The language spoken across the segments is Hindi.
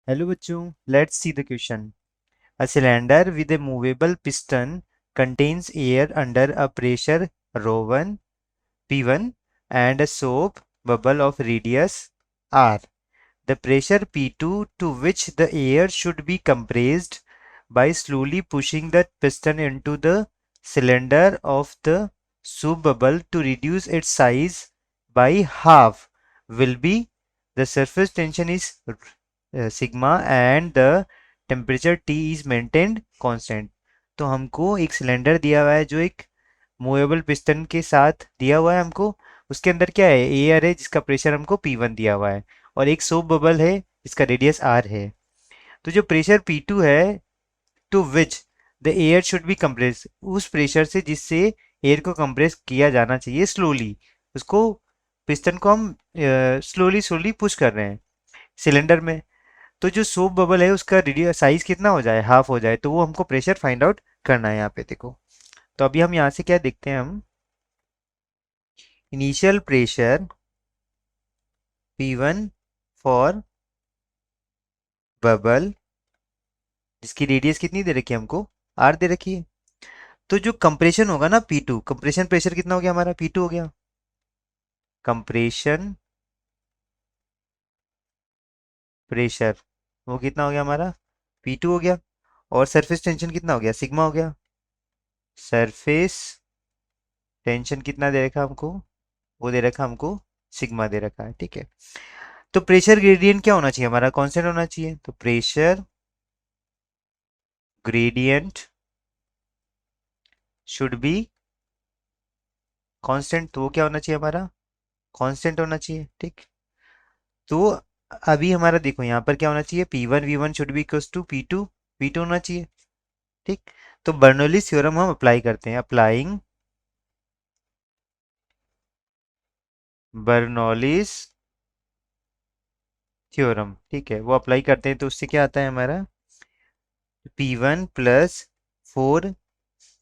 हेलो बच्चों, let's see the question. A cylinder with a movable piston contains air under a pressure rho 1 P1 and a soap bubble of radius R. The pressure P2 to which the air should be compressed by slowly pushing the piston into the cylinder of the soap bubble to reduce its size by half will be the surface tension is sigma and the temperature T is maintained constant. तो हमको एक सिलेंडर दिया हुआ है जो एक मूवेबल पिस्टन के साथ दिया हुआ है हमको. उसके अंदर क्या है, एयर है जिसका प्रेशर हमको P1 दिया हुआ है और एक सोप बबल है जिसका रेडियस R है. तो जो प्रेशर P2 है, to which the air should be compress, उस प्रेशर से जिससे एयर को कंप्रेस किया जाना चाहिए स्लोली, उसको पिस्टन को हम स्लोली स्लोली पुश कर रहे हैं सिलेंडर में. तो जो सोप बबल है उसका साइज कितना हो जाए, हाफ हो जाए, तो वो हमको प्रेशर फाइंड आउट करना है यहाँ पे. देखो, तो अभी हम यहाँ से क्या देखते हैं, हम initial pressure P1 for bubble जिसकी रेडियस कितनी दे रखी है हमको, R दे रखी है. तो जो कंप्रेशन होगा ना P2, कंप्रेशन प्रेशर कितना हो गया हमारा, P2 हो गया. कंप्रेशन प्रेशर वो कितना हो गया हमारा, P2 हो गया. और सरफेस टेंशन कितना हो गया, सिग्मा हो गया. सरफेस टेंशन कितना दे रखा हमको, वो दे रखा हमको सिग्मा दे रखा है. ठीक है. तो प्रेशर ग्रेडियंट क्या होना चाहिए हमारा, कांस्टेंट होना चाहिए. तो pressure gradient should be constant. तो वो क्या होना चाहिए हमारा, कांस्टेंट होना चाहिए. ठीक. तो अभी हमारा देखो यहाँ पर क्या होना चाहिए, P1 V1 should be equals to P2 V2 होना चाहिए. ठीक. तो बर्नौलीज थ्योरम हम अप्लाई करते हैं. अप्लाइंग बर्नौलीज थ्योरम, ठीक है, वो अप्लाई करते हैं. तो उससे क्या आता है हमारा, P1 plus 4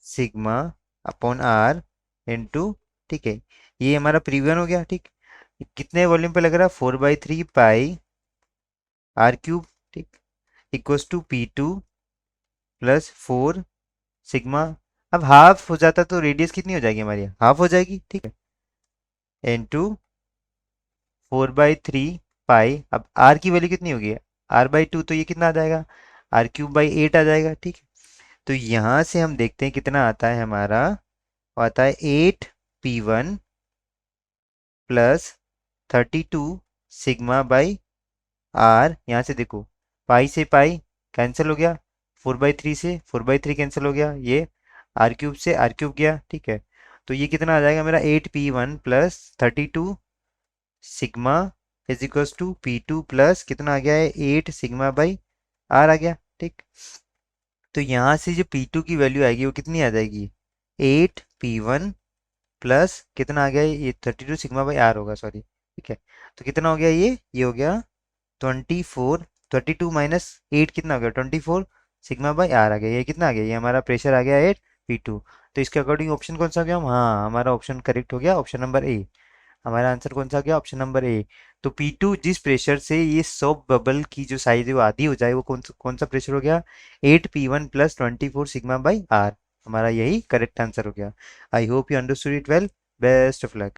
sigma upon R into, ठीक है, ये हमारा P1 हो गया. ठीक. कितने वॉल्यूम पे लग रहा है, 4/3 पाई R³ ठीक, equals to P2 plus 4 sigma. अब हाफ हो जाता तो रेडियस कितनी हो जाएगी हमारी, हाफ हो जाएगी. ठीक है. इंटू 4/3 पाई. अब R की वैल्यू कितनी होगी, R/2, तो ये कितना आ जाएगा, R³/8 आ जाएगा. ठीक. तो यहाँ से हम देखते हैं कितना आता है हमारा, वो आता है 8P1 plus 32 sigma by R. यहाँ से देखो, पाई से पाई कैंसिल हो गया, 4/3 से 4/3 कैंसिल हो गया, ये R³ से R³ गया. ठीक है. तो ये कितना आ जाएगा मेरा, 8P1 plus 32 sigma is equals to P2 plus कितना आ गया है, 8 सिग्मा बाई R आ गया. ठीक. तो यहाँ से जो P2 की वैल्यू आएगी वो कितनी आ जाएगी, 8P1 प्लस कितना आ गया, ये 32 सिग्मा बाई R होगा, सॉरी. ठीक है. तो कितना हो गया, ये हो गया 24. 32 - 8 कितना हो गया, 24 सिग्मा बाई R आ गया. ये कितना आ गया, ये हमारा प्रेशर आ गया 8P2. तो इसके अकॉर्डिंग ऑप्शन कौन सा हो गया, हाँ हमारा ऑप्शन करेक्ट हो गया, ऑप्शन नंबर ए. हमारा आंसर कौन सा गया, ऑप्शन नंबर ए. तो P2 जिस प्रेशर से ये सोप बबल की जो साइज है वो आधी हो जाए, वो कौन सा प्रेशर हो गया, 8P1 plus 24 sigma by R. हमारा यही करेक्ट आंसर हो गया. I hope you understood it well. Best of luck.